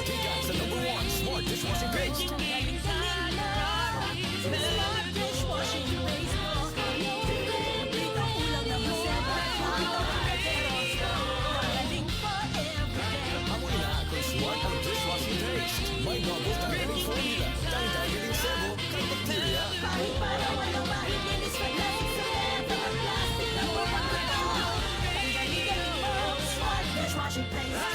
Gigas, the #1 smart dishwashing paste. Amoy na kung smart ang dishwashing paste. May bubble tanggaling formula, tanggaling sebo, kay bacteria.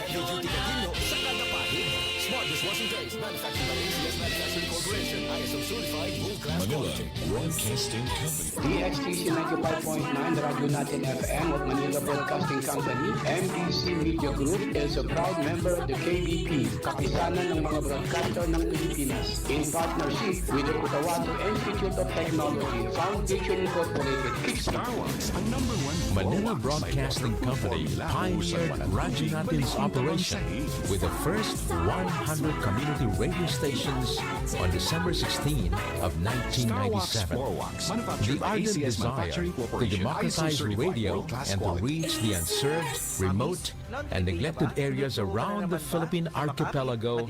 Heavy duty katino sa kada pahid. Smart dishwashing paste, manufactured by ACS Manufacturing Corporation, ISO certified, world-class Manila quality. Broadcasting Company. DXTC 95.9 Radyo Natin FM of Manila Broadcasting Company, MBC Media Group is a proud member of the KBP, Kapisanan ng mga broadcaster ng Pilipinas, in partnership with the Cotabato Institute of Technology, Foundation Incorporated, Starwax, ang #1 Manila Broadcasting Company pioneered Radyo Natin's operation with the first 100 community radio stations on December 16 of 1997. The ardent desire to democratize radio and to reach the unserved, remote, and neglected areas around the Philippine archipelago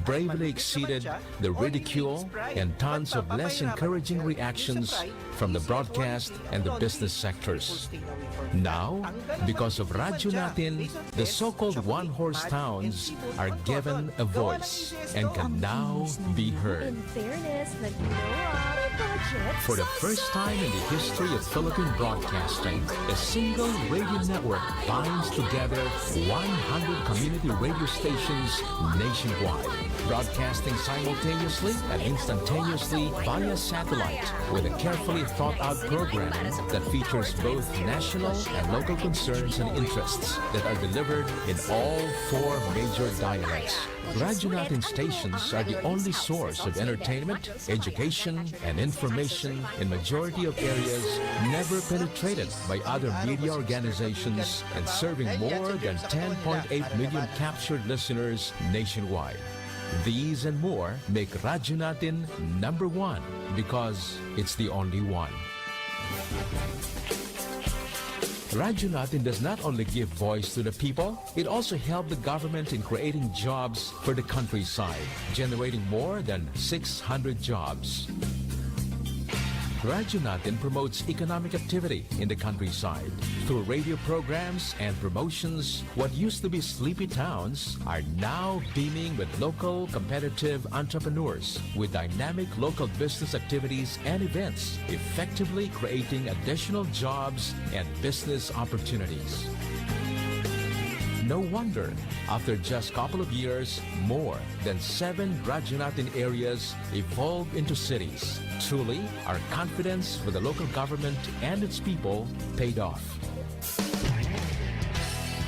bravely exceeded the ridicule and tons of less encouraging reactions from the broadcast and the business sectors. Now, because of Radyo Natin, the so-called one-horse towns are given a voice and can now be heard. In fairness, nag-blow budget. For the first time in the history of Philippine broadcasting, a single radio network binds together 100 community radio stations nationwide, broadcasting simultaneously and instantaneously via satellite with a carefully thought-out program that features both national and local concerns and interests that are delivered in all 4 major dialects. Radyo Natin stations are the only source of entertainment, education, and information in majority of areas never penetrated by other media organizations and serving more than 10.8 million captured listeners nationwide. These and more make Radyo Natin #1 because it's the only one. Radyo Natin does not only give voice to the people, it also helped the government in creating jobs for the countryside, generating more than 600 jobs. Radyo Natin promotes economic activity in the countryside. Through radio programs and promotions, what used to be sleepy towns are now beaming with local competitive entrepreneurs with dynamic local business activities and events, effectively creating additional jobs and business opportunities. No wonder, after just a couple of years, more than 7 Radyo Natin areas evolved into cities. Truly, our confidence for the local government and its people paid off.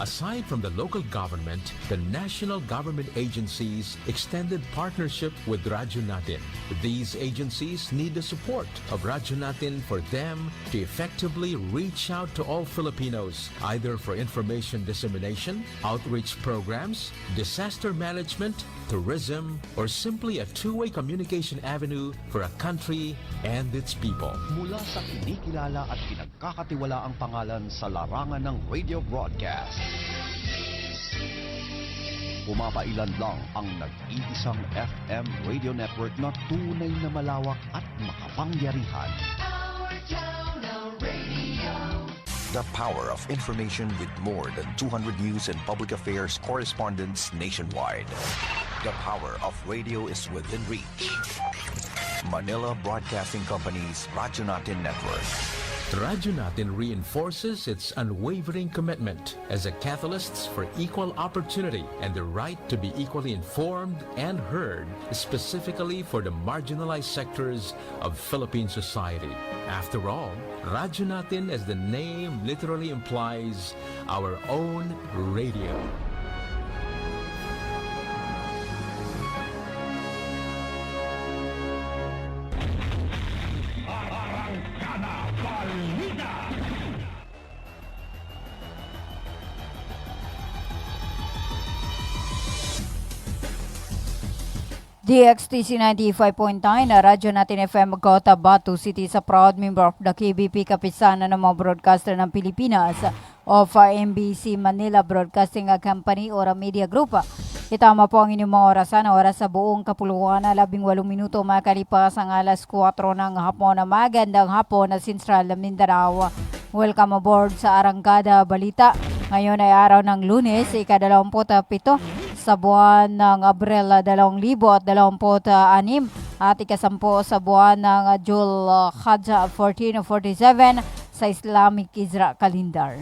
Aside from the local government, the national government agencies extended partnership with Radyo Natin. These agencies need the support of Radyo Natin for them to effectively reach out to all Filipinos, either for information dissemination, outreach programs, disaster management, tourism, or simply a two-way communication avenue for a country and its people. Mula sa kinikilala at pinagkakatiwalaang pangalan sa larangan ng radio broadcast. Pumapailan lang ang nag-iisang FM radio network na tunay na malawak at makapangyarihan. The power of information with more than 200 news and public affairs correspondents nationwide. The power of radio is within reach. Manila Broadcasting Company's Radyo Natin Network. Radyo Natin reinforces its unwavering commitment as a catalyst for equal opportunity and the right to be equally informed and heard, specifically for the marginalized sectors of Philippine society. After all, Radyo Natin, as the name literally implies, our own radio. DXTC 95.9 na Radyo Natin FM Cotabato City sa proud member of the KBP Kapisanan ng mga broadcaster ng Pilipinas of MBC Manila Broadcasting Company or Media Group. Itama po ang inyong mga oras sa buong kapuluan na 18 minuto makalipas ang alas 4 ng hapon na magandang hapon na Central Mindanao. Welcome aboard sa Arangkada Balita. Ngayon ay araw ng Lunes, ika-27 sa buwan ng Abril 2026 at ika-10 sa buwan ng Julhadja 1447 sa Islamic Isra Calendar.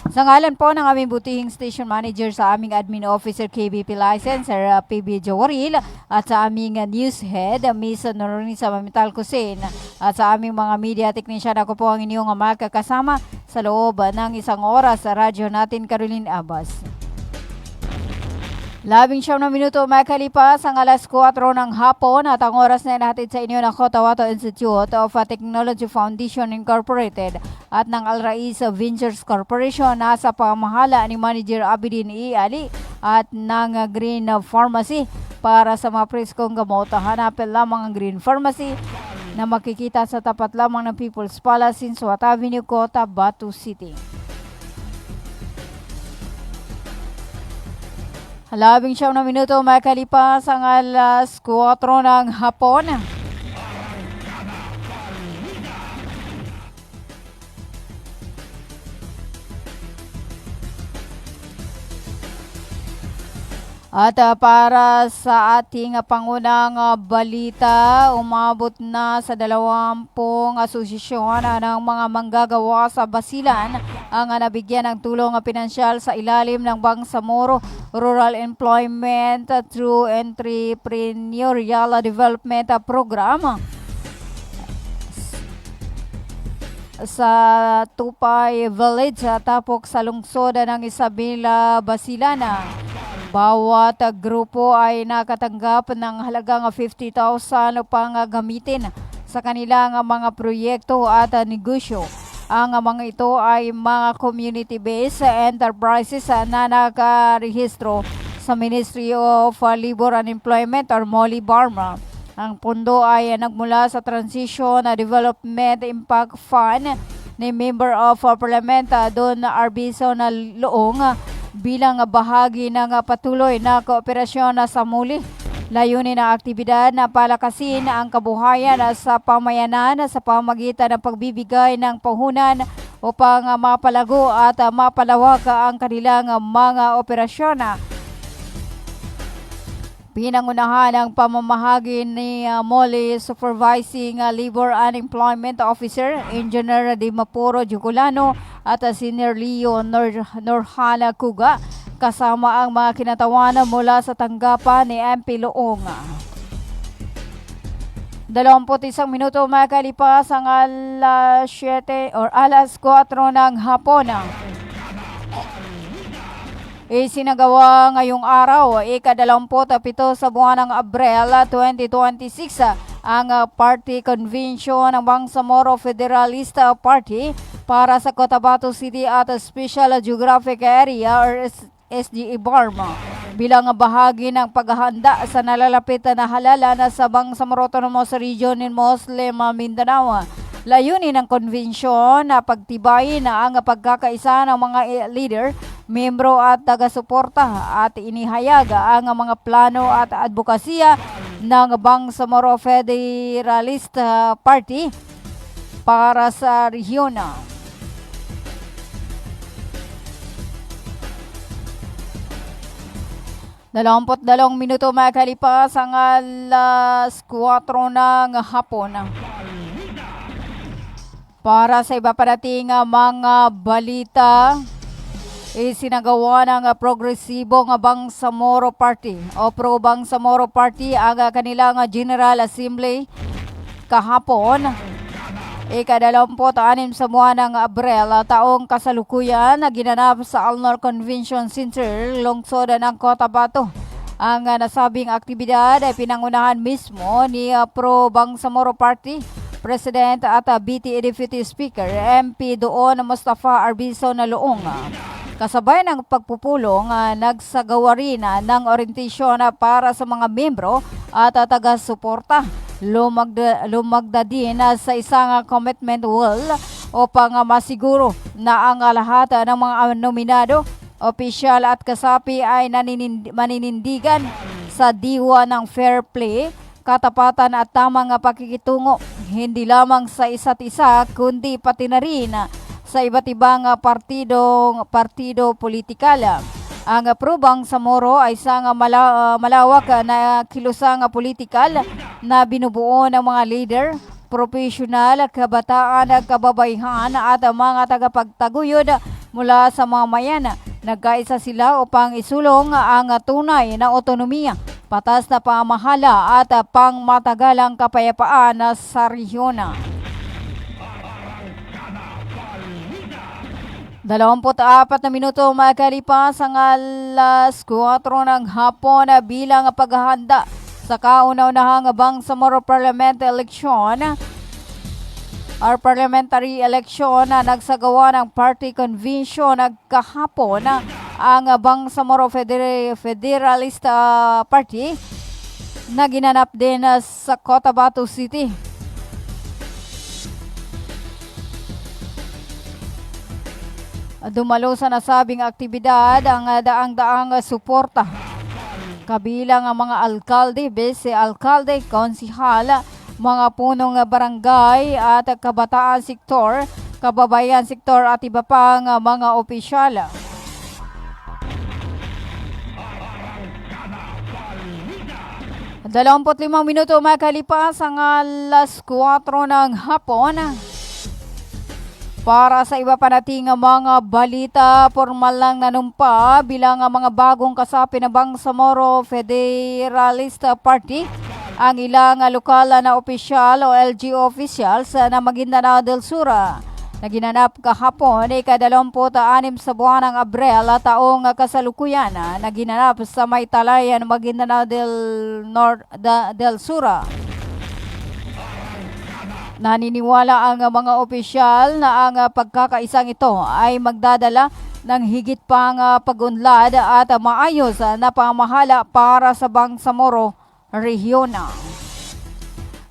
Sa ngalan po ng aming butihing station manager sa aming admin officer KBP licensor PB Jawaril at sa aming news head Miss Noronisa Mamital Kusin at sa aming mga media technician, ako po ang inyong makakasama sa loob ng isang oras sa radyo natin, Caroline Abbas. 19 minuto makalipas ang alas 4 ng hapon at ang oras na natin sa inyo ng Cotabato Institute of Technology Foundation Incorporated at ng Al Rais Ventures Corporation. Nasa pamahala ni Manager Abidin E. Ali at ng Green Pharmacy. Para sa mga preskong gamot, hanapin lamang ang Green Pharmacy na makikita sa tapat lamang ng People's Palace in Suat Avenue, Cotabato City. 19 minuto makalipas ang alas 4 ng hapon. At para sa ating pangunang balita, umabot na sa 20 asosasyon ng mga manggagawa sa Basilan ang nabigyan ng tulong pinansyal sa ilalim ng Bangsamoro Rural Employment through Entrepreneurial Development Program sa Tupay Village, Tapok sa lungsod ng Isabela, Basilana. Bawat grupo ay nakatanggap ng halagang 50,000 upang gamitin sa kanilang mga proyekto at negosyo. Ang mga ito ay mga community-based enterprises na nakarehistro sa Ministry of Labor and Employment or MOLI Barma. Ang pundo ay nagmula sa Transition Development Impact Fund ni Member of Parliament Don Arbizo na Loong bilang bahagi ng patuloy na kooperasyon sa muli. Layunin ng aktibidad na palakasin ang kabuhayan sa pamayanan sa pamagitan ng pagbibigay ng puhunan upang mapalago at mapalawak ang kanilang mga operasyon. Pinangunahan ang pamamahagi ni MOLI Supervising Labor and Employment Officer Engineer Dimapuro Juculano at Senior Leo Norhala Kuga, kasama ang mga kinatawanan mula sa tanggapan ni MP Loong. 21 minuto makalipas ang alas 7 or alas 4 ng hapon. Isinagawa ngayong araw, ika-27 sa buwan ng Abril 2026, ang Party Convention ng Bangsamoro Federalista Party para sa Cotabato City at Special Geographic Area or SGA Barma bilang bahagi ng paghahanda sa nalalapit na halalan sa Bangsamoro Autonomous Region in Muslim Mindanao. Layunin ng konvensyon na pagtibayin ang pagkakaisa ng mga leader, membro at taga-suporta at inihayag ang mga plano at advokasya ng Bangsamoro Federalist Party para sa rehiyon. 22 minuto makalipas ang alas 4 ng hapon. Para sa iba parating mga balita, isinagawa ng Progresibong Bangsamoro Party o Pro Bangsamoro Party ang kanilang General Assembly kahapon, ika-26 sa buwan ng Abril, taong kasalukuyan na ginanap sa Alnor Convention Center, lungsod ng Cotabato. Ang nasabing aktibidad ay pinangunahan mismo ni Pro Bangsamoro Party President at BTA Deputy Speaker MP doon Mustafa Arbizo na Loong. Kasabay ng pagpupulong, nagsagawa rin ng orientasyon para sa mga membro at taga-suporta. Lumagda din sa isang commitment wall upang masiguro na ang lahat ng mga nominado, opisyal at kasapi ay maninindigan sa diwa ng fair play, katapatan at tamang pakikitungo, hindi lamang sa isa't isa kundi pati na rin sa iba't ibang partido politikal. Ang Pro Bangsamoro ay isang malawak na kilusang politikal na binubuo ng mga leader, profesional, kabataan, kababaihan at mga tagapagtaguyod mula sa mamayan. Nagkaisa sila upang isulong ang tunay na otonomiya, patas na pamahala at pangmatagalang kapayapaan sa rehiyon. 24 na minuto makalipas ang alas 4 ng hapon bilang paghahanda sa kauna-unahang Bangsamoro Parliament election or parliamentary election na nagsagawa ng party convention kahapon ang Bangsamoro Federalist Party na ginanap din sa Cotabato City. Dumalo sa nasabing aktibidad ang daang-daang suporta, kabilang ang mga alkalde, vice-alkalde, konsihal, mga punong barangay at kabataan sektor, kababayan sektor at iba pang mga opisyal. Dalawamput 5 minuto makalipas ang alas 4 ng hapon. Para sa iba pa nating mga balita, formal lang nanumpa bilang mga bagong kasapi ng Bangsamoro Federalist Party ang ilang lokal na opisyal o LGU officials na Maguindanao del Sur na ginanap kahapon ika-26 sa buwan ng Abril taong kasalukuyan na ginanap sa Maytalayan, Maguindanao del Sur. Naniniwala ang mga opisyal na ang pagkakaisang ito ay magdadala ng higit pang pag-unlad at maayos na pamahala para sa Bangsamoro Rehiyon.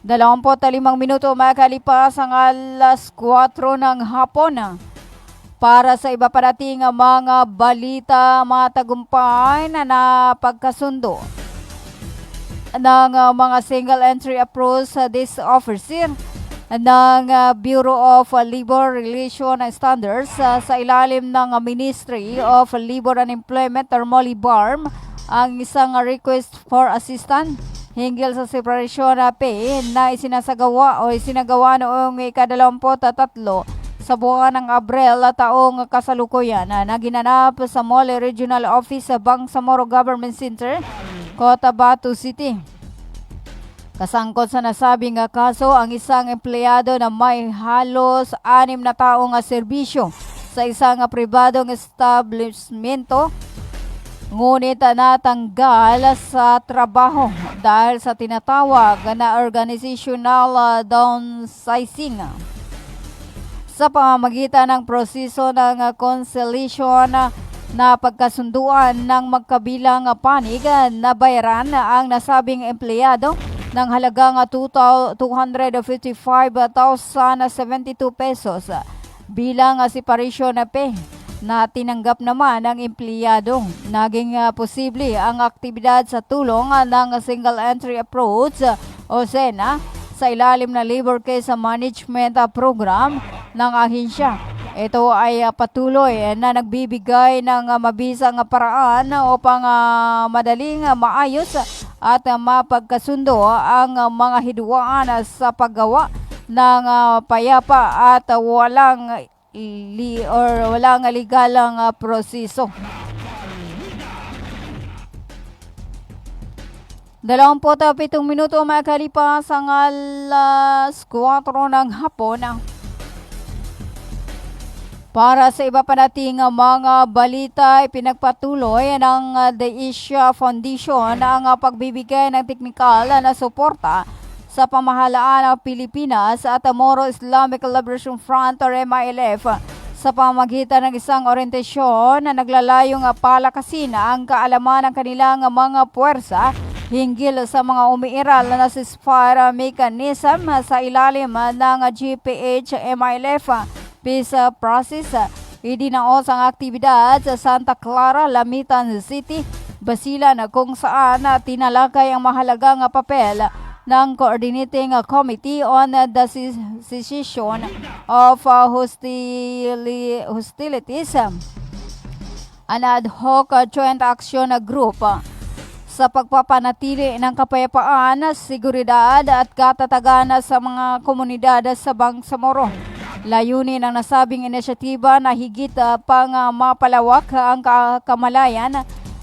25 minuto makalipas ang alas 4 ng hapon. Para sa iba pa nating mga balita, matagumpay na napagkasundo ng mga single entry approach this officer ng Bureau of Labor Relations and Standards sa ilalim ng Ministry of Labor and Employment or MOLIBARM ang isang request for assistance hinggil sa separasyon pay na isinagawa noong ika-23 sa buwan ng Abril taong kasalukuyan na ginanap sa Mole Regional Office sa Bangsamoro Government Center, Cotabato City. Kasangkot sa nasabing kaso ang isang empleyado na may halos 6 na taong serbisyo sa isang pribadong establishmento, ngunit natanggal sa trabaho dahil sa tinatawag na organizational downsizing. Sa pamamagitan ng proseso ng conciliation na pagkasunduan ng magkabilang panig na bayaran ang nasabing empleyado ng halagang 255,072 pesos bilang separation pay na tinanggap naman ng empleyado. Naging posible ang aktibidad sa tulong ng Single Entry Approach o SENA sa ilalim ng Labor Case Management Program ng ahensya. Ito ay patuloy na nagbibigay ng mabisang paraan upang madaling maayos at mapagkasundo ang mga hidwaan sa paggawa ng payapa at walang legalang proseso. 27 minuto makalipas ang alas 4 ng hapon. Para sa iba pa nating mga balita, pinagpatuloy ng The Asia Foundation ang pagbibigay ng teknikal na suporta sa pamahalaan ng Pilipinas at Moro Islamic Liberation Front or MILF sa pamamagitan ng isang orientasyon na naglalayong palakasin ang kaalaman ng kanilang mga puwersa hinggil sa mga umiiral na ceasefire mechanism sa ilalim ng GPH-MILF peace process. Idinaos ang aktibidad sa Santa Clara, Lamitan City, Basilan kung saan tinalakay ang mahalagang papel ng Coordinating Committee on the Cessation of Hostilities, an ad hoc joint action group sa pagpapanatili ng kapayapaan, seguridad at katatagan sa mga komunidad sa Bangsamoro. Layunin ng nasabing inisyatiba na higit pang mapalawak ang kamalayan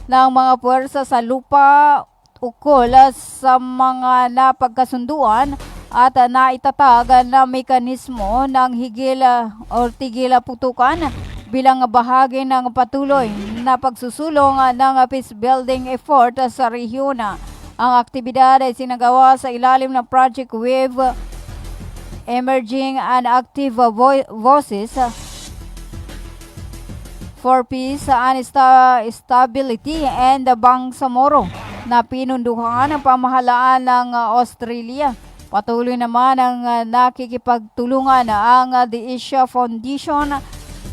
ng mga puwersa sa lupa ukol sa mga napagkasunduan at naitatag na mekanismo ng higil o tigil putukan bilang bahagi ng patuloy na pagsusulong ng peace building effort sa rehiyon. Ang aktibidad ay sinagawa sa ilalim ng Project Wave Emerging and Active Voices for Peace and Stability and Bangsamoro na pinunduhan ng pamahalaan ng Australia. Patuloy naman ang nakikipagtulungan ang The Asia Foundation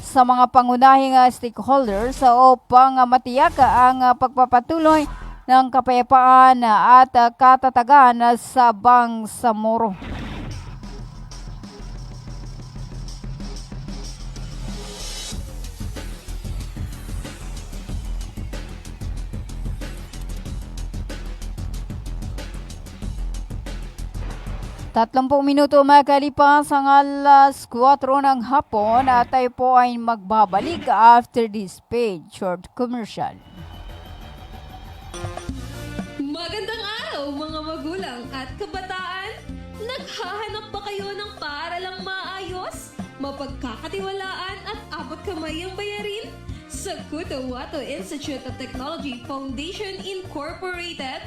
sa mga pangunahing stakeholders upang matiyak ang pagpapatuloy ng kapayapaan at katatagan sa Bangsamoro. Tatlumpung minuto makalipas ang alas 4 ng hapon at tayo po ay magbabalik after this paid short commercial. Magandang araw mga magulang at kabataan! Naghahanap ba kayo ng paaralang maayos, mapagkakatiwalaan at abot kamay ang bayarin? Sa Cotahuato Institute of Technology Foundation Incorporated,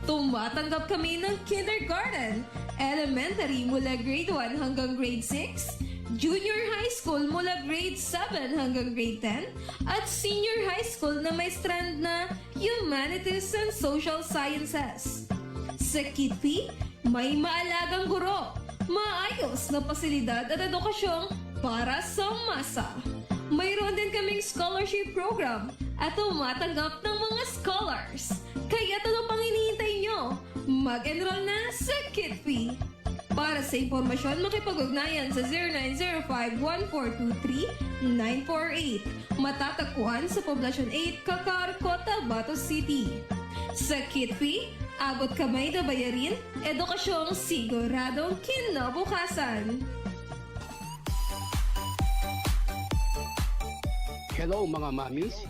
tumatanggap kami ng kindergarten, elementary mula grade 1 hanggang grade 6, junior high school mula grade 7 hanggang grade 10, at senior high school na may strand na Humanities and Social Sciences. Sa Kitpi, may maalagang guro, maayos na pasilidad at edukasyong para sa masa. Mayroon din kaming scholarship program at tumatanggap ng mga scholars. Kaya ano pang hinihintay nyo? Mag-enroll na sa Kitpi. Para sa impormasyon, makipag-ugnayan sa 0905-1423-948. Matatagpuan sa Poblacion 8, Kakar, Cotabato City. Sa Kitpi, abot kamay na bayarin, edukasyong siguradong kinabukasan. Hello mga mamis.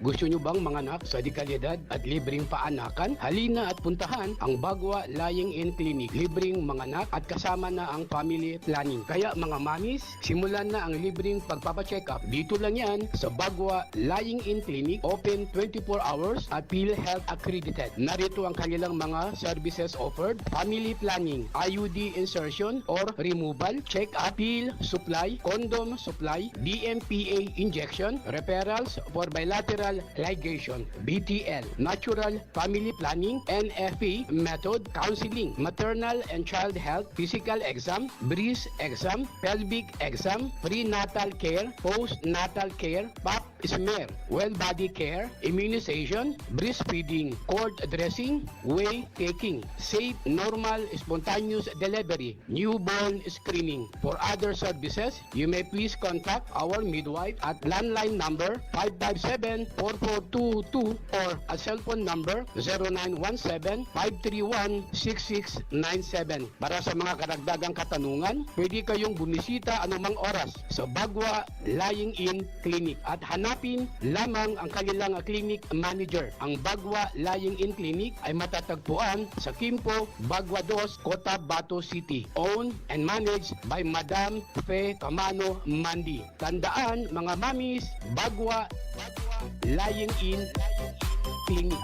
Gusto nyo bang manganak sa dekalidad at libreng paanakan? Halina at puntahan ang Bagwa Lying-in Clinic. Libreng manganak at kasama na ang family planning. Kaya mga mamis, simulan na ang libreng pagpapacheck up. Dito lang yan sa Bagwa Lying-in Clinic. Open 24 hours at PhilHealth accredited. Narito ang kanilang mga services offered. Family planning, IUD insertion or removal, check-up, pill supply, condom supply, DMPA injection, referrals for bilateral ligation, BTL, natural family planning, NFP method, counseling, maternal and child health, physical exam, breast exam, pelvic exam, prenatal care, postnatal care, pap smear, well body care, immunization, breastfeeding, cord dressing, weight taking, safe, normal, spontaneous delivery, newborn screening. For other services, you may please contact our midwife at landline number 557-4422 or a cell phone number 0917-531-6697. Para sa mga karagdagang katanungan, pwede kayong bumisita anumang oras sa Bagwa Lying-in Clinic at hanapin lamang ang kanilang clinic manager. Ang Bagwa Lying-in Clinic ay matatagpuan sa Kimpo, Bagwa 2, Cotabato City. Owned and managed by Madam Fe Camano Mandi. Tandaan mga mamis, Bagwa Lying-in Clinic.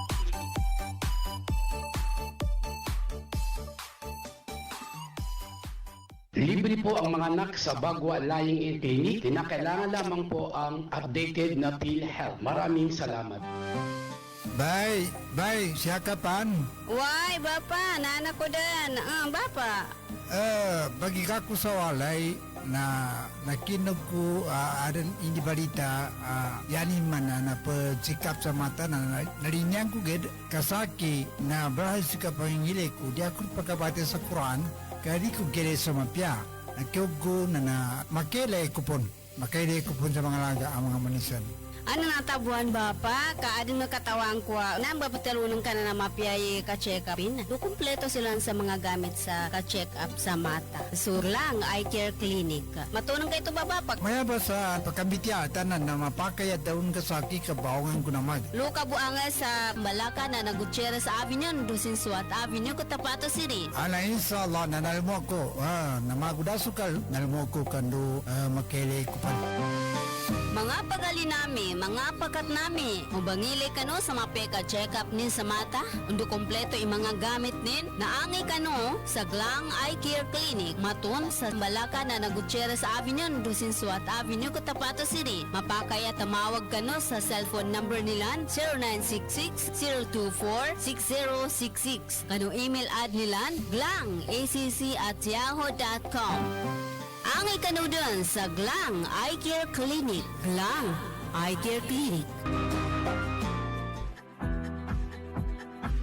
Libre po ang mga anak sa Bagwa Lying-in Clinic. Kinakailangan lamang po ang updated na PhilHealth. Maraming salamat. Bay, siya ka pan? Why, Bapa, nana ko din. Bapa. Bagi ka ko sa walay, na nakinog ko aron ini balita yani man na pagsikap sa mata na narinyang ko gid kasaki na bahal sa pangingili ko di ako pagkabati sa Quran kaya di ko gili sa mapya nakiog ko na makilay kupon sa mga laga ang mga manisan. Ano natabuhan ba pa? Kaading nakatawang ko na bapatalunong ka na mapiyay ka-check-upin. Kumpleto sila sa mga gamit sa ka-check-up sa mata. Surlang Eye Care Clinic. Matunong kayo ito babapak. Maya ba sa pagkambitya tanan na mapakaya daun kasaki kabawangan ko naman. Luka buanga sa Malaka na Gutierrez Avenue, Dusin Suat Avenue, Cotabato City. Ala inshallah na nalmo ko. Na magudasukal nalmo ko kando makilay ko pa. Mga pagali nami, mga pakat nami, mubangili kano sa mapeka check-up nin sa mata, undo kompleto yung mga gamit nin, naangi kano sa Glang Eye Care Clinic, matun sa Malaka na Gutierrez Avenue, Dusin Suat Avenue, Cotabato City. Mapakaya tamawag kano sa cellphone number nilan 0966-024-6066. Kano email ad nilan glangacc@yahoo.com. Ang ikanudon sa Glang Eye Care Clinic. Glang Eye Care Clinic.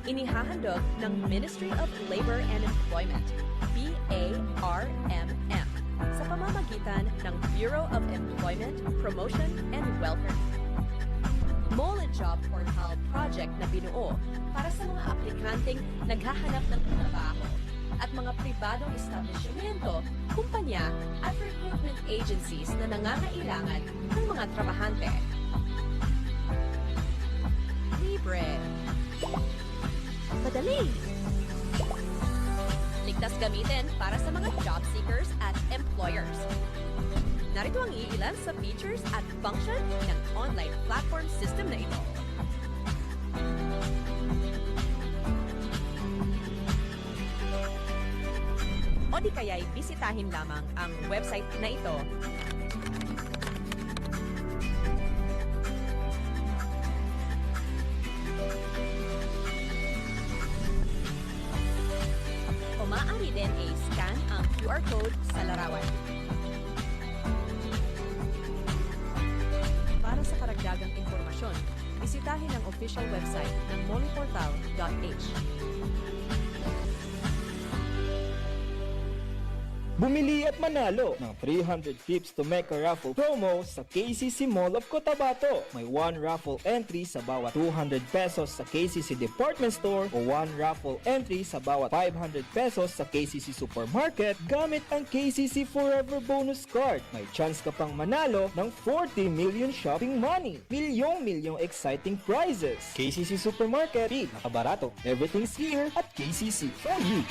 Inihahandog ng Ministry of Labor and Employment, BARMM, sa pamamagitan ng Bureau of Employment, Promotion and Welfare. Mole Job Portal project na binuo para sa mga aplikanteng naghahanap ng trabaho at mga pribadong establishmento, kumpanya at recruitment agencies na nangangailangan ng mga trabahante. Libre. Madali. Ligtas gamitin para sa mga job seekers at employers. Narito ang iilan sa features at function ng online platform system na ito. O di kaya'y bisitahin lamang ang website na ito. O maaari din i-scan ang QR code sa larawan. Para sa karagdagang impormasyon, bisitahin ang official website ng moleportal.h. Bumili at manalo ng 300 pips to make a raffle promo sa KCC Mall of Cotabato. May 1 raffle entry sa bawat 200 pesos sa KCC Department Store o 1 raffle entry sa bawat 500 pesos sa KCC Supermarket gamit ang KCC Forever Bonus Card. May chance ka pang manalo ng 40 million shopping money. Milyong exciting prizes. KCC Supermarket, nakabarato. Everything's here at KCC for you.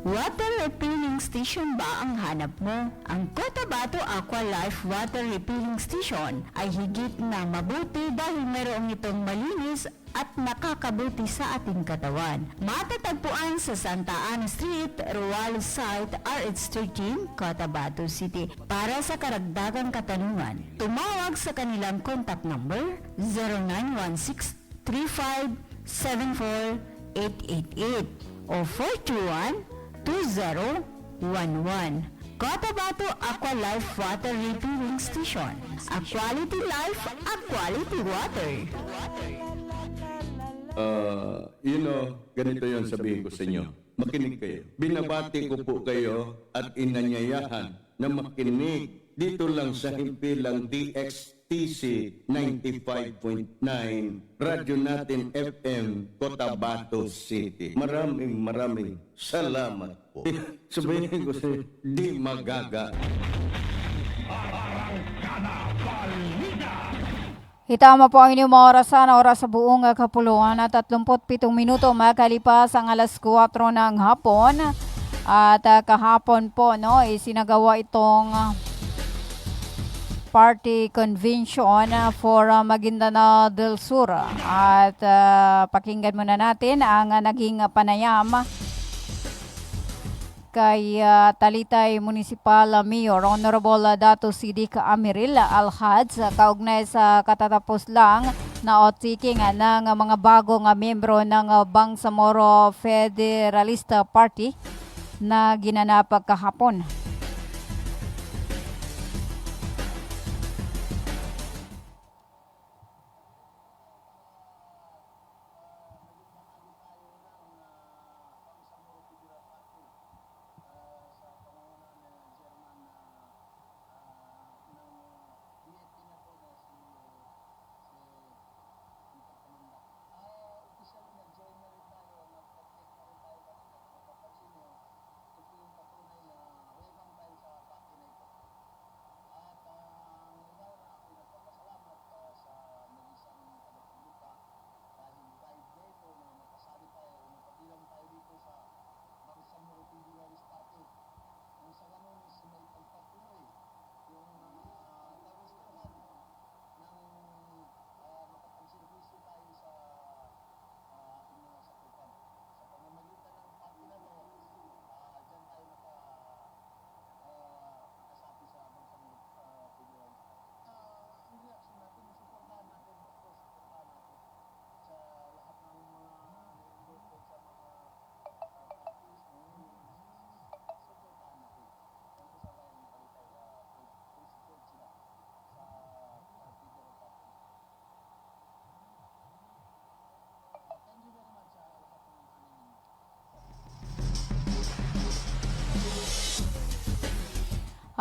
Water refilling station ba ang hanap mo? Ang Cotabato Aqua Life Water Refilling Station ay higit na mabuti dahil mayroong itong malinis at nakakabuti sa ating katawan. Matatagpuan sa Santa Ana Street, Ruales Site, RH13, Cotabato City. Para sa karagdagang katanungan, tumawag sa kanilang contact number 0916-3574-888 o 421-2011. Cotabato Aqua Life Water Refilling Station. A quality life, a quality water. Ganito yung sabihin ko sa inyo. Makinig kayo. Binabati ko po kayo at inanyayahan na makinig dito lang sa himpilang DXTC 95.9 Radyo Natin FM Cotabato City. Maraming salamat po. Sabihin ko sa di magaga. Hitama po ang inyong mga oras sa buong kapuluan at 37 minuto makalipas ang alas 4 ng hapon. At kahapon po isinagawa itong party convention for Maguindanao del Sur. At pakinggan muna natin ang naging panayam kay Talitay Municipal Mayor Honorable Dato Sidik Amiril Alhaj kaugnay sa katatapos lang na outtaking ng mga bagong membro ng Bangsamoro Federalista Party na ginanap kahapon.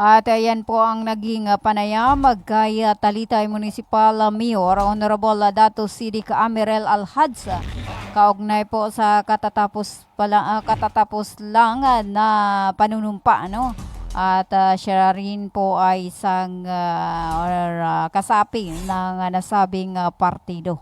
At ayan po ang naging panayam kay Talitay Municipal Mayor Honorable Dato Sidik Amirel Alhadsa kaugnay po sa katatapos lang na panunumpa, no? At siya rin po ay isang kasapi ng nasabing partido.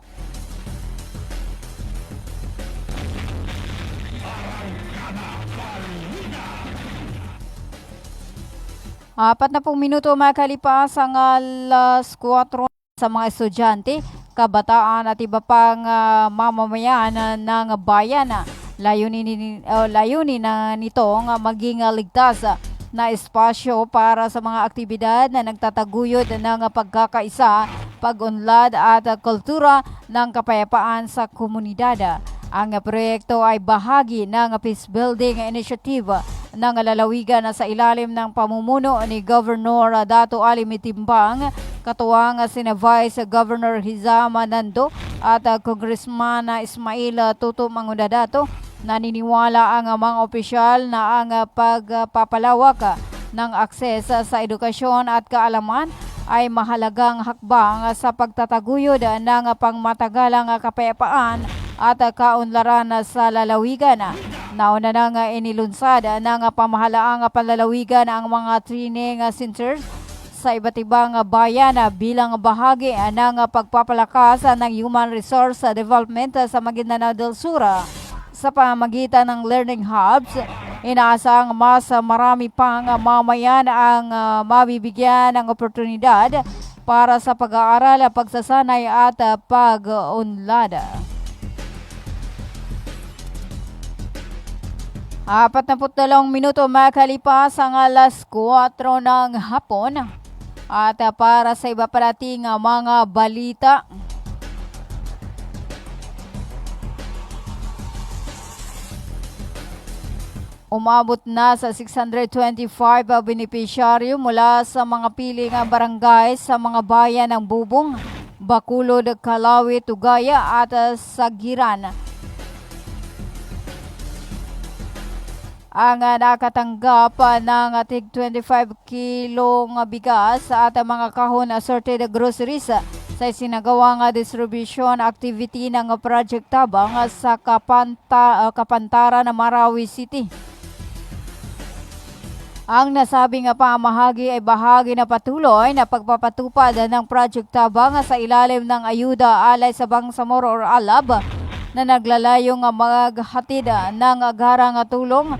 Apat na pong minuto makalipas ang alas 4 sa mga estudyante, kabataan at iba pang mamamayan ng bayan. Layunin na nitong maging ligtas na espasyo para sa mga aktibidad na nagtataguyod ng pagkakaisa, pag-unlad at kultura ng kapayapaan sa komunidad. Ang proyekto ay bahagi ng Peace Building Initiative ng lalawigan sa ilalim ng pamumuno ni Governor Dato Ali Mitimbang, katuwang sina Vice Governor Hizama Nando at Congressman Ismail Tuto Mangudadato. Naniniwala ang mga opisyal na ang pagpapalawak ng akses sa edukasyon at kaalaman ay mahalagang hakbang sa pagtataguyod ng pangmatagalang kapayapaan at kaunlaran sa lalawigan. Nauna nang inilunsad ng pamahalaang panlalawigan ang mga training centers sa iba't ibang bayan bilang bahagi ng pagpapalakas ng human resource development sa Maguindanao del Sur. Sa pamamagitan ng learning hubs, inaasang mas marami pang mamayan ang mabibigyan ng oportunidad para sa pag-aaral, pagsasanay at pag-unlad. 42 minuto makalipas ang alas 4 ng hapon. At para sa iba pa nating mga balita, umabot na sa 625 beneficiaryo mula sa mga piling barangay sa mga bayan ng Bubong, Bacolod, Calawi, Tugaya at Sagiran. Ang nakatanggap ng tig 25 kilong bigas at mga kahon assorted groceries sa isinagawang distribution activity ng Project Tabang sa Kapantara na Marawi City. Ang nasabing pamahagi ay bahagi na patuloy na pagpapatupad ng Project Tabang sa ilalim ng ayuda alay sa Bangsamoro or ALAB na naglalayong maghatid ng agarang tulong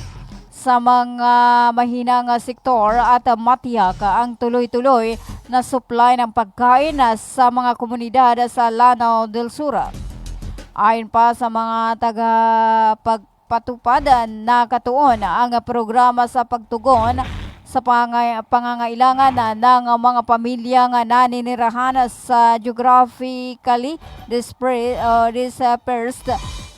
sa mga mahinang sektor at matiyak ang tuloy-tuloy na supply ng pagkain sa mga komunidad sa Lanao del Sur. Ayon pa sa mga tagapagpatupad, nakatuon ang programa sa pagtugon sa pangangailangan ng mga pamilyang naninirahan sa geographically dispersed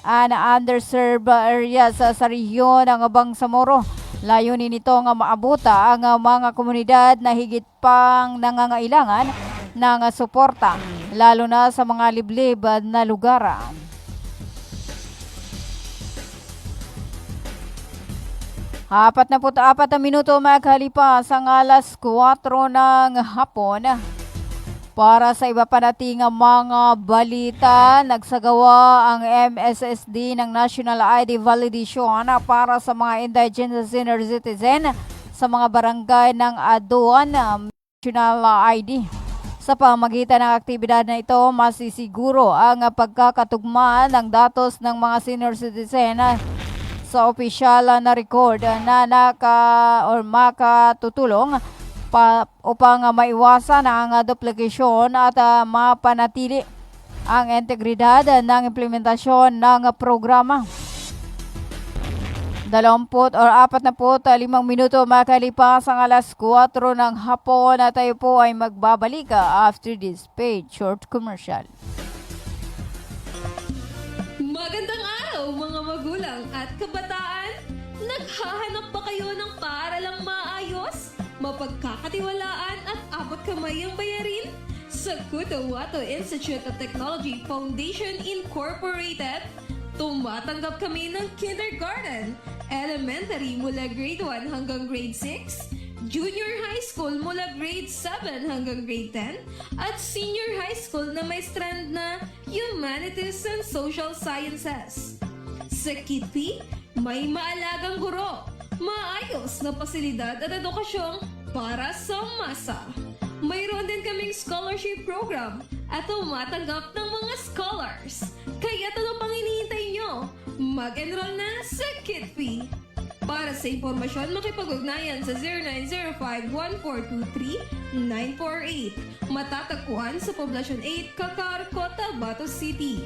and underserved areas sa rehiyon ng Bangsamoro. Layunin nito nga maabuta ang mga komunidad na higit pang nangangailangan ng suporta, lalo na sa mga liblib na lugar. Apat na minuto makalipas ang alas 4 ng hapon. Para sa iba pa nating mga balita, nagsagawa ang MSSD ng National ID Validation para sa mga indigenous senior citizen sa mga barangay ng Aduan National ID. Sa pamagitan ng aktibidad na ito, masisiguro ang pagkakatugma ng datos ng mga senior citizen sa opisyal na record na makatutulong upang maiwasan ang duplikasyon at mapanatili ang integridad ng implementasyon ng programa. 45 minuto makalipas ang alas 4 ng hapon at tayo po ay magbabalik after this paid short commercial. Magandang araw mga magulang at kabataan! Naghahanap ba kayo ng paaralang maayos, mapagkakatiwalaan at abot kamay ang bayarin? Sa Cotabato Institute of Technology Foundation Incorporated, tumatanggap kami ng kindergarten, elementary mula grade 1 hanggang grade 6, junior high school mula grade 7 hanggang grade 10, at senior high school na may strand na Humanities and Social Sciences. Sa Kitpi, may maalagang guro, maayos na pasilidad at edukasyong para sa masa. Mayroon din kaming scholarship program at tumatanggap ng mga scholars. Kaya ano pang hinihintay nyo? Mag-enroll na sa Kitpi. Para sa impormasyon, makipag-ugnayan sa 0905-1423-948. Matatagpuan sa Poblacion 8, Kakar, Cotabato City.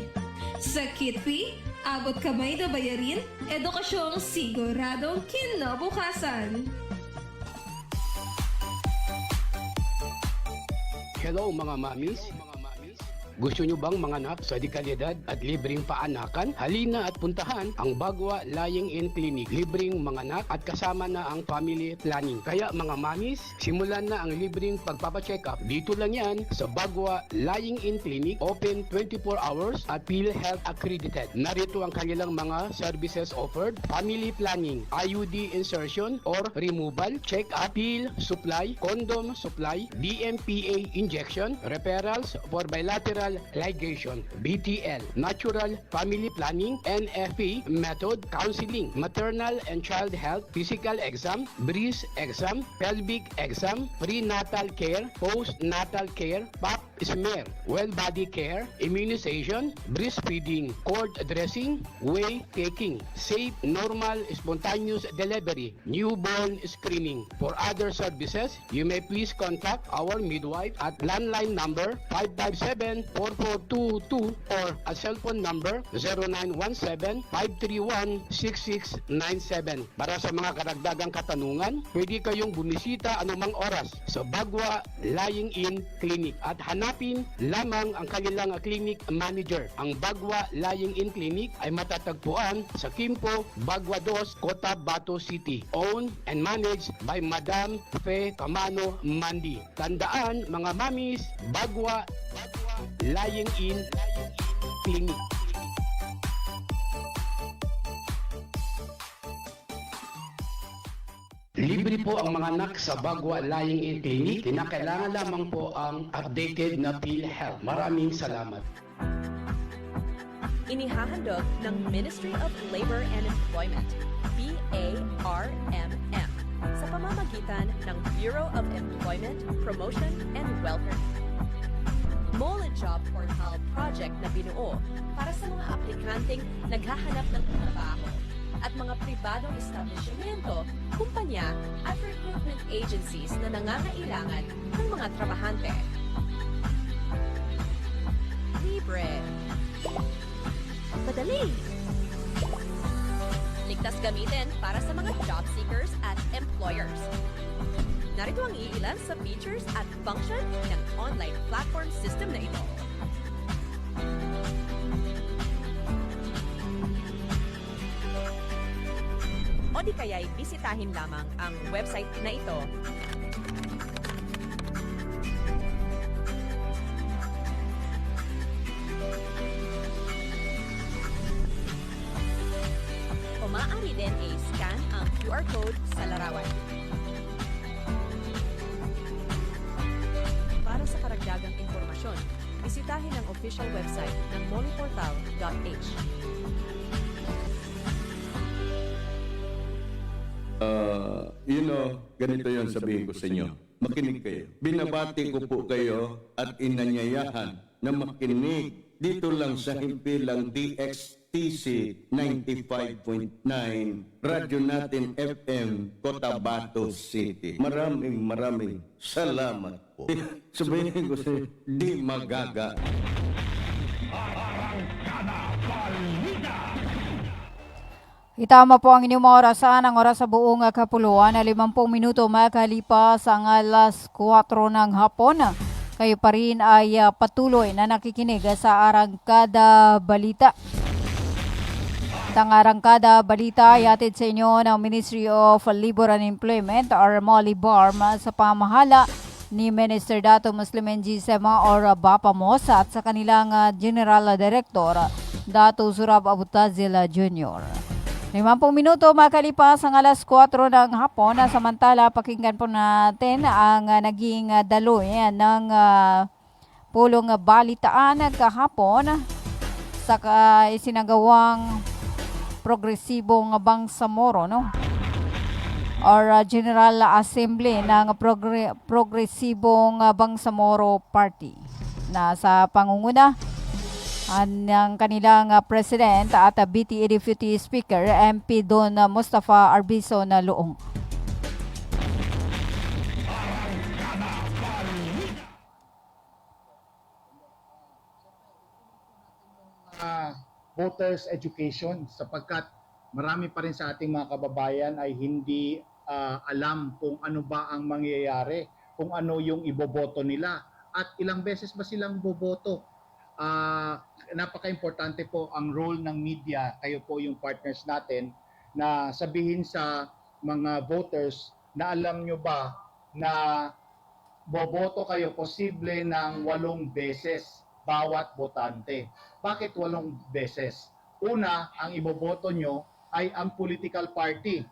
Sa Kitpi, abot kamay na bayarin, edukasyong siguradong kinabukasan. Hello mga mamis. Gusto nyo bang manganak sa dekalidad at libreng paanakan? Halina at puntahan ang Bagwa Lying-in Clinic. Libreng manganak at kasama na ang family planning. Kaya mga mamis, simulan na ang libreng pagpapacheck-up. Dito lang yan sa Bagwa Lying-in Clinic. Open 24 hours at PhilHealth accredited. Narito ang kanilang mga services offered. Family planning, IUD insertion or removal, check-up, pill supply, condom supply, DMPA injection, referrals for bilateral ligation, BTL, natural family planning, NFP method, counseling, maternal and child health, physical exam, breast exam, pelvic exam, prenatal care, postnatal care, pap smear, well body care, immunization, breastfeeding, cord dressing, whey taking, safe, normal, spontaneous delivery, newborn screening. For other services, you may please contact our midwife at landline number 557-4422 or a cellphone number 0917-531-6697. Para sa mga karagdagang katanungan, pwede kayong bumisita anumang oras sa Bagwa Lying-in Clinic at hanapin lamang ang kanilang clinic manager. Ang Bagwa Lying-in Clinic ay matatagpuan sa Kimpo, Bagwa 2, Cotabato City. Owned and managed by Madam Fe Camano Mandi. Tandaan mga mamis, Bagwa Lying-in Clinic. Libre po ang mga anak sa Bagwa Lying-in Clinic. Kinakailangan lamang po ang updated na PhilHealth. Maraming salamat. Inihahandog ng Ministry of Labor and Employment, BARMM, sa pamamagitan ng Bureau of Employment, Promotion and Welfare. Mole Job Portal project na binuo para sa mga aplikanteng naghahanap ng trabaho at mga pribadong establishmento, kumpanya at recruitment agencies na nangangailangan ng mga trabahante. Libre. Madali. Ligtas gamitin para sa mga job seekers at employers. Narito ang iilan sa features at function ng online platform system na ito. O di kaya'y bisitahin lamang ang website na ito. O maaari din i-scan ang QR code sa larawan. Para sa karagdagang impormasyon, bisitahin ang official website ng moliportal.h. Ganito yon sabihin ko sa inyo. Makinig kayo. Binabati ko po kayo at inanyayahan na makinig dito lang sa himpilang DXTC 95.9 Radyo Natin FM, Cotabato City. Maraming salamat po. Sabihin ko sa inyo, di magaga. Itama po ang inyong mga orasan, ang oras sa buong kapuluan na 50 minuto makalipas ang alas 4 ng hapon. Kayo pa rin ay patuloy na nakikinig sa Arangkada Balita. Ang Arangkada Balita ay atid sa inyo ng Ministry of Labor and Employment or MOLIBARM sa pamahala ni Minister Dato Muslim NG Sema or Bapamos at sa kanilang General Director Dato Zurab Abutazil Jr. 50 minuto makalipas ang alas 4 ng hapon. Samantala, pakinggan po natin ang naging daloy ng pulong balitaan kahapon sa isinagawang progresibong Bangsamoro, no? Or General Assembly ng progresibong Bangsamoro Party na sa pangunguna ng kanilang President at BTA Deputy Speaker MP Don Mustafa Arbizo na Luong. Voters education sapagkat marami pa rin sa ating mga kababayan ay hindi alam kung ano ba ang mangyayari, kung ano yung iboboto nila at ilang beses ba silang boboto. Napaka-importante po ang role ng media. Kayo po yung partners natin na sabihin sa mga voters na alam nyo ba na boboto kayo posible ng 8 beses bawat botante. Bakit 8 beses? Una, ang iboboto nyo ay ang political party.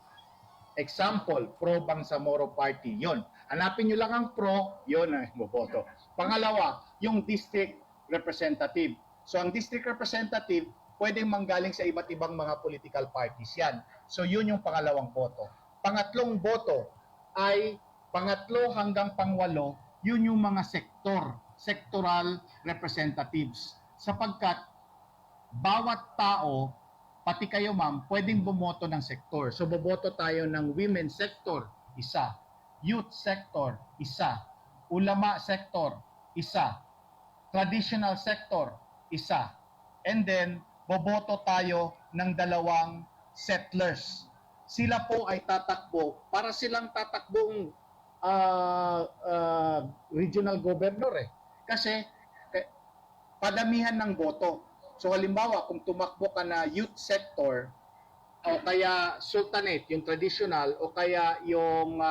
Example, Pro Bangsamoro Party. Yon. Hanapin nyo lang ang pro, yon ang iboboto. Pangalawa, yung district representative. So ang district representative pwedeng manggaling sa iba't ibang mga political parties yan. So yun yung pangalawang boto. Pangatlong boto ay pangatlo hanggang pangwalo, yun yung mga sectoral representatives. Sapagkat bawat tao, pati kayo ma'am, pwedeng bumoto ng sektor. So boboto tayo ng women's sector, isa. Youth sector, isa. Ulama sector, isa. Traditional sector, isa. And then, boboto tayo ng 2 settlers. Sila po ay tatakbo para silang tatakbong regional governor eh. Kasi padamihan ng boto. So halimbawa, kung tumakbo ka na youth sector o kaya sultanate, yung traditional, o kaya yung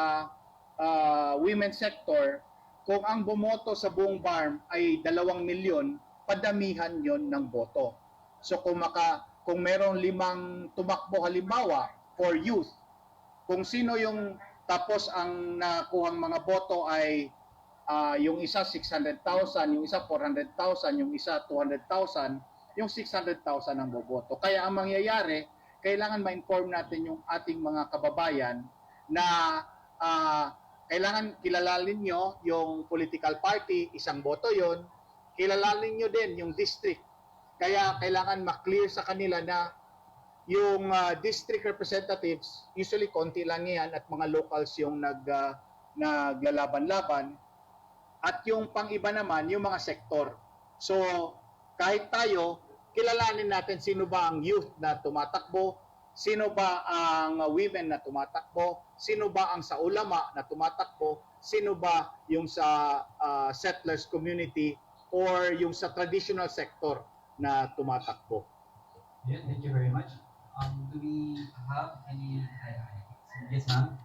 women's sector, kung ang bumoto sa buong BARM ay 2 milyon, padamihan yon ng boto. So kung merong 5 tumakbo halimbawa for youth, kung sino yung tapos ang nakuhang mga boto ay yung isa 600,000, yung isa 400,000, yung isa 200,000, yung 600,000 ang boboto. Kaya ang mangyayari, kailangan ma-inform natin yung ating mga kababayan na kailangan kilalalin nyo yung political party, 1 boto yon. Kilalalin nyo din yung district. Kaya kailangan ma-clear sa kanila na yung district representatives, usually konti lang yan at mga locals yung naglalaban-laban. At yung pang-iba naman, yung mga sektor. So, kahit tayo, kilalanin natin sino ba ang youth na tumatakbo, sino ba ang women na tumatakbo, sino ba ang sa ulama na tumatakbo, sino ba yung sa settlers community or yung sa traditional sector na tumatakbo. Yeah, thank you very much. Do we have any Yes, ma'am.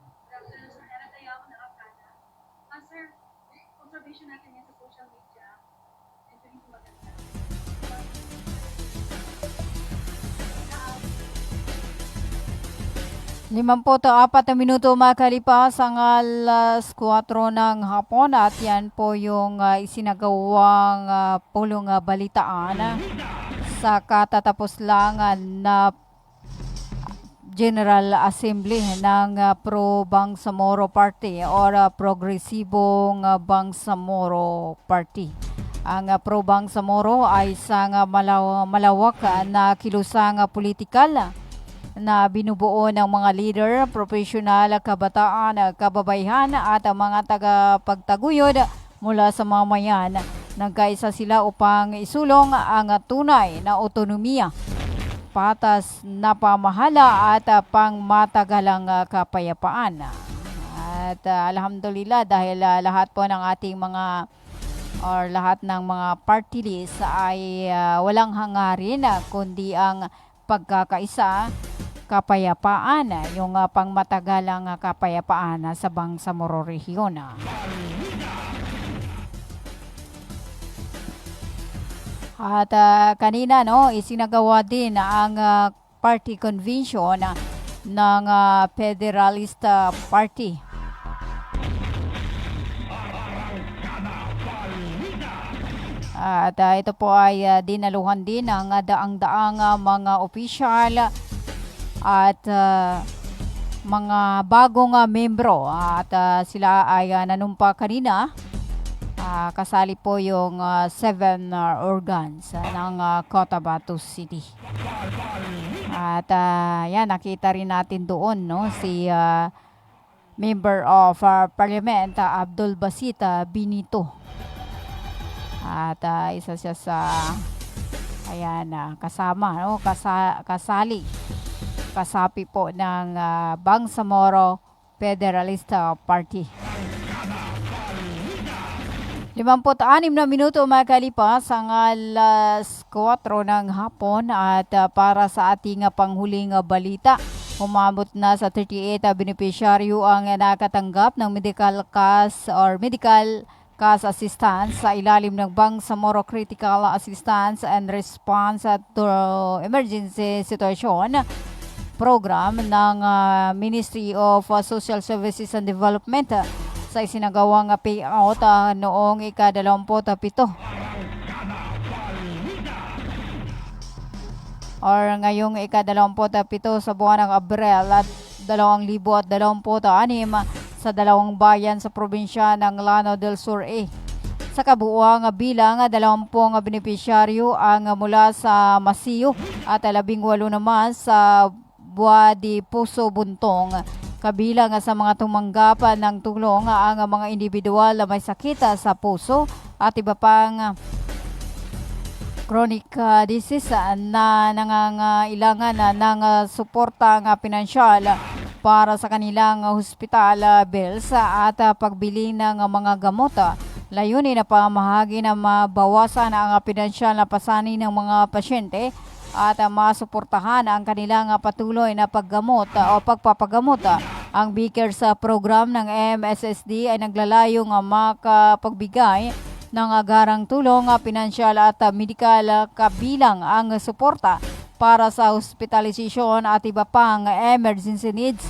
Sir, observation natin yan sa social media. Medyo hindi maganda. 54 na minuto makalipas ang alas 4 ng hapon at yan po yung isinagawang pulong balitaan sa katatapos lang na General Assembly ng Pro Bangsamoro Party or Progresibong Bangsamoro Party. Ang Pro Bangsamoro ay isang malawak na kilusang politikal na binubuo ng mga leader, profesional, kabataan, kababaihan at mga tagapagtaguyod mula sa mamayan. Nagkaisa sila upang isulong ang tunay na otonomiya, patas na pamahala at pangmatagalang kapayapaan. At alhamdulillah dahil lahat po ng ating mga lahat ng mga party list ay walang hangarin kundi ang pagkakaisa, kapayapaan, yung pangmatagalang kapayapaan sa Bangsamoro Region. At kanina isinagawa din ang party convention ng Federalist Party. At ito po ay dinaluhan din ng daang-daang mga opisyal at mga bagong membro at sila ay nanumpa kanina. Kasali po yung 7 organs ng Cotabato City. At yan, nakita rin natin doon si Member of Parliament Abdul Basit Benito. At isa siya sa kasama, kasali, kasapi po ng Bangsamoro Federalist Party. 56 na minuto makalipas ang alas 4 ng hapon at para sa ating panghuling balita, umabot na sa 38 beneficiaryo ang nakatanggap ng medical cash assistance sa ilalim ng Bangsamoro Critical Assistance and Response to Emergency Situation Program ng Ministry of Social Services and Development sa isinagawang payout noong ika-27 or ngayong ika-27 sa buwan ng Abril at 2026 sa dalawang bayan sa probinsya ng Lanao del Sur A. Sa kabuuang bilang, 20 benepisyaryo ang mula sa Masiyo at 18 naman sa Buadi Puso Buntong. Kabilang sa mga tumanggap ng tulong ang mga individual na may sakit sa puso at iba pang chronic disease na nangangailangan ng suportang pinansyal para sa kanilang hospital bills at pagbili ng mga gamot. Layunin na pamahagi na mabawasan ang pinansyal na pasanin ng mga pasyente at masuportahan ang kanilang patuloy na paggamot o pagpapagamot. Ang BCARES program ng MSSD ay naglalayong makapagbigay ng agarang tulong, pinansyal at medikal kabilang ang suporta para sa hospitalization at iba pang emergency needs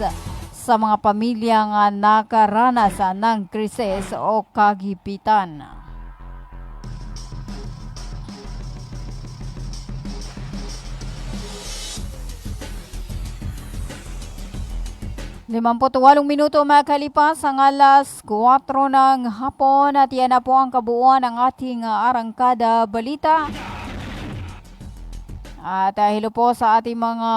sa mga pamilyang nakaranas ng krisis o kagipitan. Limamputwalong minuto makalipas ang alas 4 ng hapon at yan na po ang kabuuan ng ating arangkada balita. At hello po sa ating mga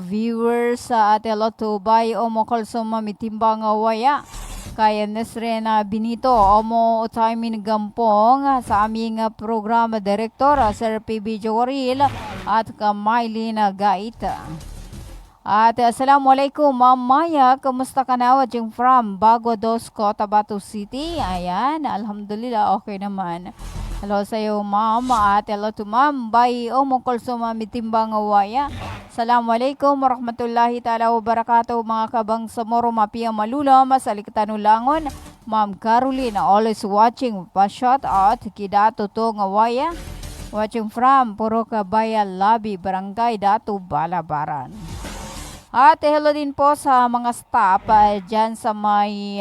viewers sa Ateloto Bay, Omo Kalsum Mitimbang Waya, kay Nesren Benito, Omo Utaymin Gampong, sa aming program director, Sir PB Jowaril at Kamaylin Gaita. At assalamualaikum Ma'am Maya, kamusta ka na? Watching from Bago Dos, Cotabato City. Ayan, alhamdulillah, okay naman. Hello sa iyo, ma'am. At hello to ma'am. Bay umungkol sa mamitimbang awaya. Assalamualaikum warahmatullahi ta'ala wabarakatuh. Mga kabang sa moro mapia malula. Masaliktanulangon. Ma'am Caroline, always watching. Pa-shout out. Kidato to ngawaya. Watching from Puro Kabaya Labi, Barangay Datu, Balabaran. At hello din po sa mga staff dyan sa may...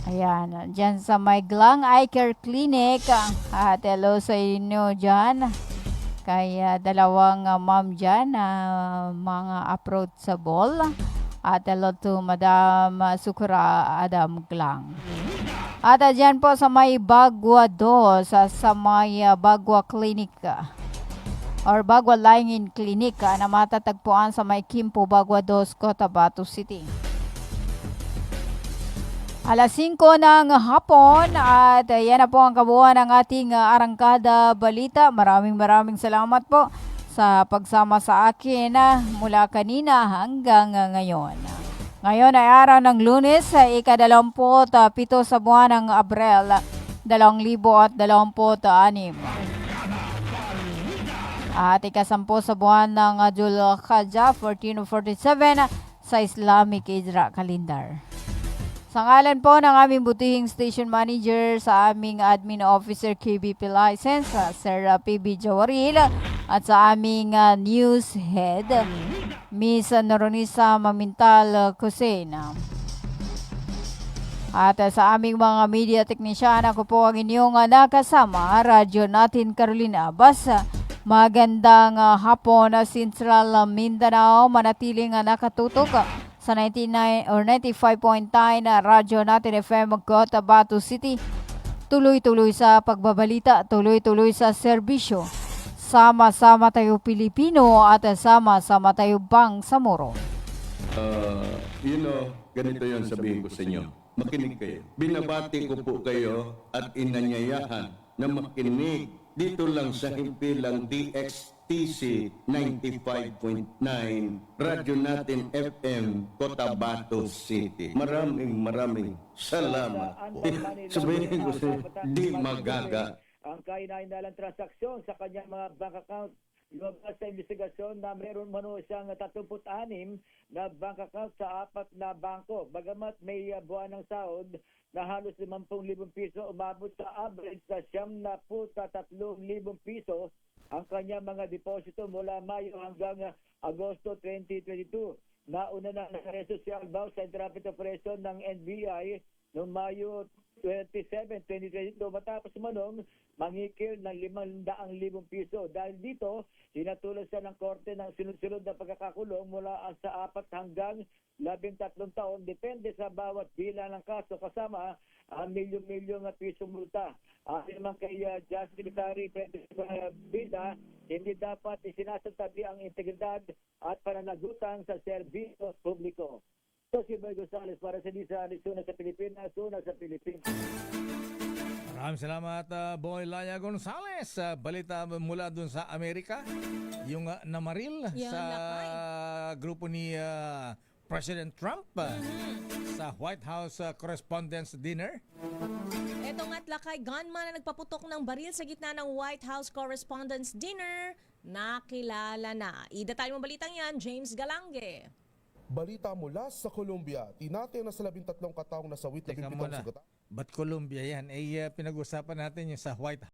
Ayan, dyan sa may Glang Eye Care Clinic. At hello sa inyo dyan. Kaya dalawang ma'am dyan, mga approachable. At hello to Madam Sukura Adam Glang. At dyan po sa may Bagwa 2, sa may Bagwa Clinic. Or Bagwa Lying-in Clinic na matatagpuan sa may Kimpo, Bagwa 2, Cotabato City. Alas 5 ng hapon at yan na po ang kabuuan ng ating Arangkada Balita. Maraming salamat po sa pagsama sa akin mula kanina hanggang ngayon. Ngayon ay araw ng Lunes, ika-27 sa buwan ng Abril, 2026. At ika-10 sa buwan ng Dhul-Hijjah, 1447 sa Islamic Hijra Calendar. Sa ngalan po ng aming butihing station manager, sa aming admin officer KBP license, Sir PB Jawaril, at sa aming news head, Miss Noronisa Mamintal Cosena. At sa aming mga media technician, ako po ang inyong nakasama, Radyo natin Carolina Abbas. Magandang hapon, Central Mindanao, manatiling nakatutok sa 99 or 95.9 na Radyo natin FM Cotabato City. Tuloy-tuloy sa pagbabalita, tuloy-tuloy sa serbisyo. Sama-sama tayo Pilipino at sama-sama tayo Bangsamoro. Ganito yon sabihin ko sa inyo. Makinig kayo. Binabati ko po kayo at inanyayahan na makinig dito lang sa himpilang DXTC 95.9 Radyo natin FM Cotabato City. Maraming salamat po. Sabihin ko sa di magaga. Ang kainainalang transaksyon sa kanyang mga bank account. Lumabas sa investigasyon na meron mano siyang 36 na bank account sa 4 na bangko. Bagamat may buwan ng sahod na halos 50,000 piso, umabot sa average sa 73,000 piso ang kanyang mga deposito mula Mayo hanggang Agosto 2022. Nauna na naka-social bounce sa interrupted operation ng NBI noong Mayo 27, 2022 matapos manong mangikil ng 500,000 piso. Dahil dito, sinatulan siya ng korte ng sunod-sunod na pagkakakulong mula sa 4 hanggang 13 taon. Depende sa bawat bilang ng kaso kasama ang milyon-milyon na pisong multa. Ayon naman kay Justice Secretary Frederick Bida, hindi dapat isinasasabi ang integridad at pananagutan sa serbisyo publiko. So si Boy Gonzales para sa Lisa Arizona sa Pilipinas, una sa Pilipinas. Maraming salamat, Boy Laya Gonzales. Balita mula dun sa Amerika, yung namaril sa grupo ni President Trump sa White House Correspondents' Dinner. Ito nga't lakay gunman na nagpaputok ng baril sa gitna ng White House Correspondents' Dinner, nakilala na. Idatay mo balitang yan, James Galange. Balita mula sa Colombia, tinatay na sa 13 kataong nasawit na 17 sugatan. Ba't Colombia yan? Pinag-usapan natin yung sa White